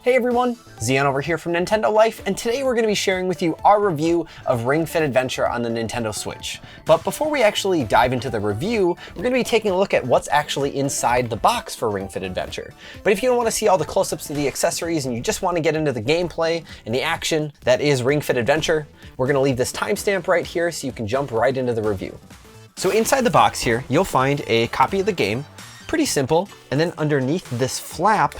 Hey everyone, Zion over here from Nintendo Life, and today we're going to be sharing with you our review of Ring Fit Adventure on the Nintendo Switch. But before we actually dive into the review, we're going to be taking a look at what's actually inside the box for Ring Fit Adventure. But if you don't want to see all the close-ups of the accessories and you just want to get into the gameplay and the action that is Ring Fit Adventure, we're going to leave this timestamp right here so you can jump right into the review. So inside the box here, you'll find a copy of the game, pretty simple, and then underneath this flap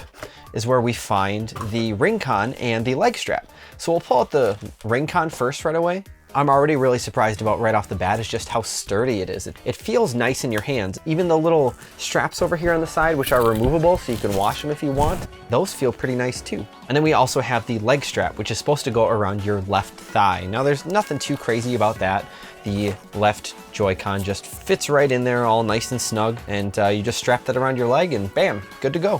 is where we find the ring con and the leg strap. So we'll pull out the ring con first right away. I'm already really surprised about right off the bat is just how sturdy it is. It feels nice in your hands. Even the little straps over here on the side, which are removable so you can wash them if you want, those feel pretty nice too. And then we also have the leg strap, which is supposed to go around your left thigh. Now there's nothing too crazy about that. The left Joy-Con just fits right in there all nice and snug, and you just strap that around your leg and bam, good to go.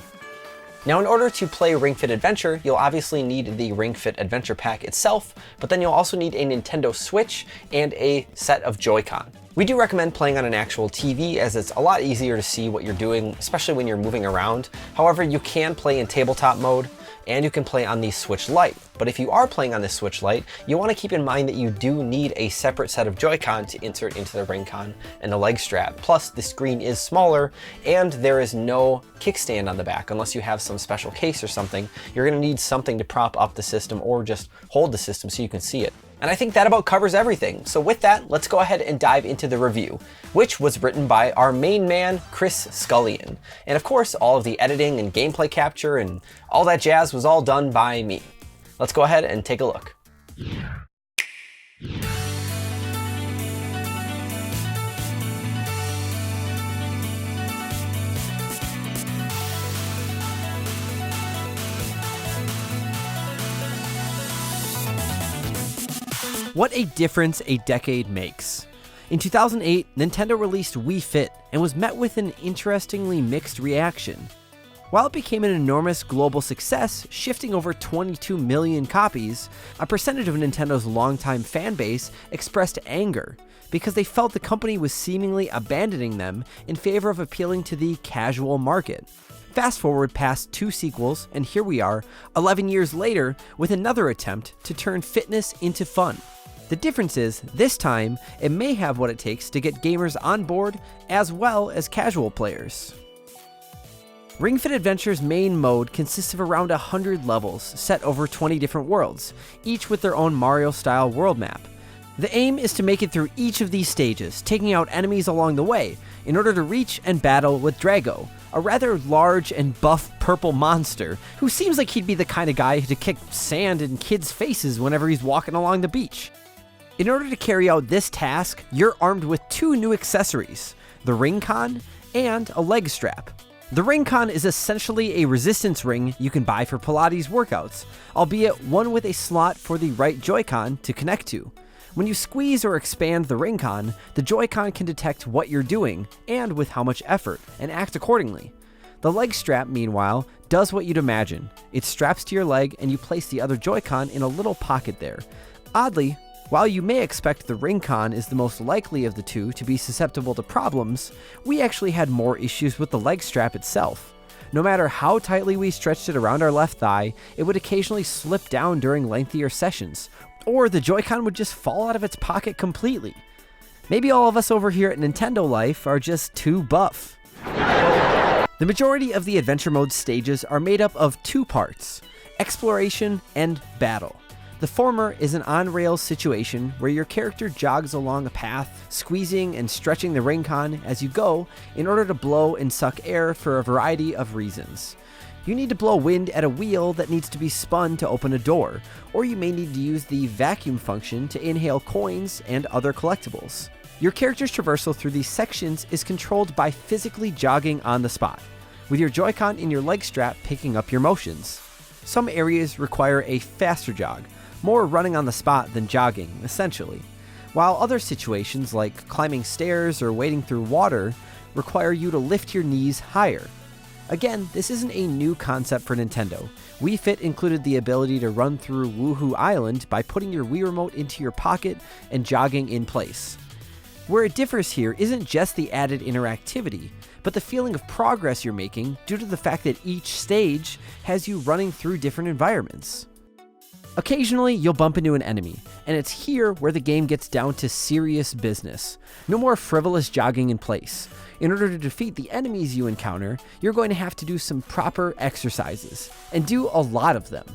Now in order to play Ring Fit Adventure, you'll obviously need the Ring Fit Adventure pack itself, but then you'll also need a Nintendo Switch and a set of Joy-Con. We do recommend playing on an actual TV as it's a lot easier to see what you're doing, especially when you're moving around. However, you can play in tabletop mode and you can play on the Switch Lite. But if you are playing on the Switch Lite, you want to keep in mind that you do need a separate set of Joy-Con to insert into the ring con and the leg strap. Plus, the screen is smaller and there is no kickstand on the back. Unless you have some special case or something, you're going to need something to prop up the system or just hold the system so you can see it. And I think that about covers everything. So with that, let's go ahead and dive into the review, which was written by our main man, Chris Scullion. And of course, all of the editing and gameplay capture and all that jazz was all done by me. Let's go ahead and take a look. What a difference a decade makes. In 2008, Nintendo released Wii Fit and was met with an interestingly mixed reaction. While it became an enormous global success, shifting over 22 million copies, a percentage of Nintendo's longtime fan base expressed anger because they felt the company was seemingly abandoning them in favor of appealing to the casual market. Fast forward past 2 sequels, and here we are, 11 years later, with another attempt to turn fitness into fun. The difference is, this time, it may have what it takes to get gamers on board as well as casual players. Ring Fit Adventure's main mode consists of around 100 levels, set over 20 different worlds, each with their own Mario-style world map. The aim is to make it through each of these stages, taking out enemies along the way, in order to reach and battle with Drago, a rather large and buff purple monster who seems like he'd be the kind of guy to kick sand in kids' faces whenever he's walking along the beach. In order to carry out this task, you're armed with 2 new accessories, the ring con and a leg strap. The ring con is essentially a resistance ring you can buy for Pilates workouts, albeit one with a slot for the right Joy-Con to connect to. When you squeeze or expand the ring con, the Joy-Con can detect what you're doing and with how much effort, and act accordingly. The leg strap, meanwhile, does what you'd imagine. It straps to your leg and you place the other Joy-Con in a little pocket there. Oddly, while you may expect the ring con is the most likely of the two to be susceptible to problems, we actually had more issues with the leg strap itself. No matter how tightly we stretched it around our left thigh, it would occasionally slip down during lengthier sessions, or the Joy-Con would just fall out of its pocket completely. Maybe all of us over here at Nintendo Life are just too buff. The majority of the adventure mode stages are made up of 2 parts, exploration and battle. The former is an on-rails situation where your character jogs along a path, squeezing and stretching the ring con as you go in order to blow and suck air for a variety of reasons. You need to blow wind at a wheel that needs to be spun to open a door, or you may need to use the vacuum function to inhale coins and other collectibles. Your character's traversal through these sections is controlled by physically jogging on the spot, with your Joy-Con in your leg strap picking up your motions. Some areas require a faster jog, more running on the spot than jogging, essentially, while other situations like climbing stairs or wading through water require you to lift your knees higher. Again, this isn't a new concept for Nintendo. Wii Fit included the ability to run through Woohoo Island by putting your Wii Remote into your pocket and jogging in place. Where it differs here isn't just the added interactivity, but the feeling of progress you're making due to the fact that each stage has you running through different environments. Occasionally, you'll bump into an enemy, and it's here where the game gets down to serious business. No more frivolous jogging in place. In order to defeat the enemies you encounter, you're going to have to do some proper exercises, and do a lot of them.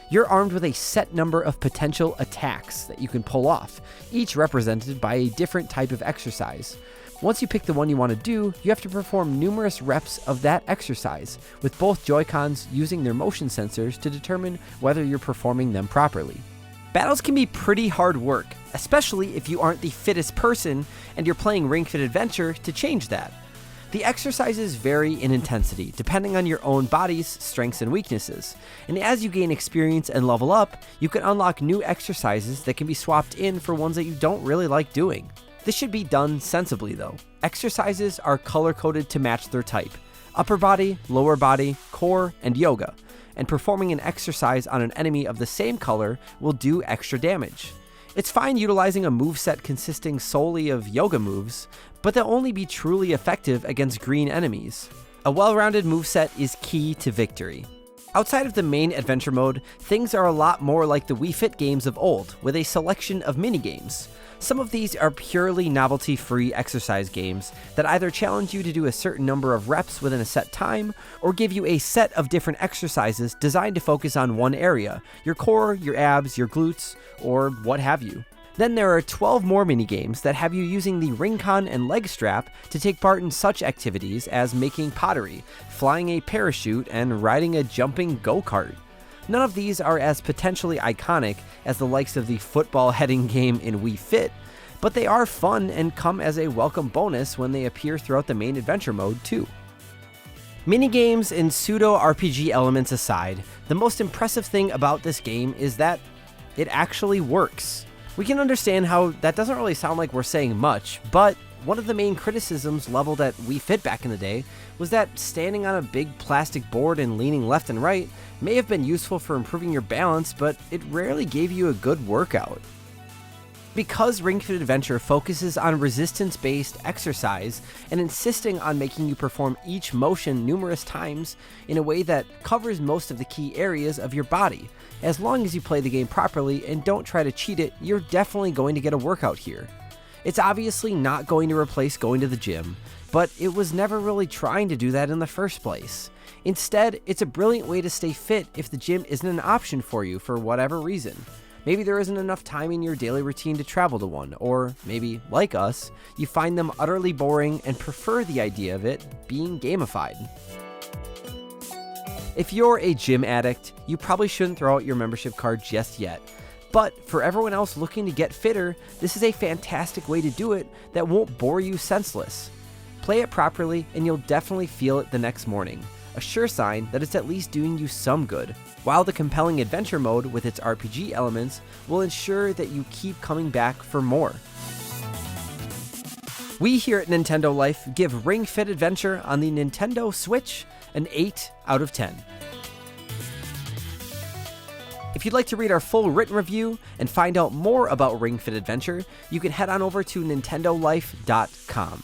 You're armed with a set number of potential attacks that you can pull off, each represented by a different type of exercise. Once you pick the one you want to do, you have to perform numerous reps of that exercise, with both Joy-Cons using their motion sensors to determine whether you're performing them properly. Battles can be pretty hard work, especially if you aren't the fittest person and you're playing Ring Fit Adventure to change that. The exercises vary in intensity, depending on your own body's strengths and weaknesses, and as you gain experience and level up, you can unlock new exercises that can be swapped in for ones that you don't really like doing. This should be done sensibly though. Exercises are color-coded to match their type: upper body, lower body, core, and yoga, and performing an exercise on an enemy of the same color will do extra damage. It's fine utilizing a moveset consisting solely of yoga moves, but they'll only be truly effective against green enemies. A well-rounded moveset is key to victory. Outside of the main adventure mode, things are a lot more like the Wii Fit games of old, with a selection of minigames. Some of these are purely novelty-free exercise games that either challenge you to do a certain number of reps within a set time, or give you a set of different exercises designed to focus on one area: your core, your abs, your glutes, or what have you. Then there are 12 more minigames that have you using the ring-con and leg strap to take part in such activities as making pottery, flying a parachute, and riding a jumping go-kart. None of these are as potentially iconic as the likes of the football heading game in Wii Fit, but they are fun and come as a welcome bonus when they appear throughout the main adventure mode too. Minigames and pseudo-RPG elements aside, the most impressive thing about this game is that it actually works. We can understand how that doesn't really sound like we're saying much, but one of the main criticisms leveled at Wii Fit back in the day was that standing on a big plastic board and leaning left and right may have been useful for improving your balance, but it rarely gave you a good workout. Because Ring Fit Adventure focuses on resistance-based exercise and insisting on making you perform each motion numerous times in a way that covers most of the key areas of your body, as long as you play the game properly and don't try to cheat it, you're definitely going to get a workout here. It's obviously not going to replace going to the gym, but it was never really trying to do that in the first place. Instead, it's a brilliant way to stay fit if the gym isn't an option for you for whatever reason. Maybe there isn't enough time in your daily routine to travel to one, or maybe, like us, you find them utterly boring and prefer the idea of it being gamified. If you're a gym addict, you probably shouldn't throw out your membership card just yet. But for everyone else looking to get fitter, this is a fantastic way to do it that won't bore you senseless. Play it properly and you'll definitely feel it the next morning, a sure sign that it's at least doing you some good, while the compelling adventure mode with its RPG elements will ensure that you keep coming back for more. We here at Nintendo Life give Ring Fit Adventure on the Nintendo Switch an 8 out of 10. If you'd like to read our full written review and find out more about Ring Fit Adventure, you can head on over to nintendolife.com.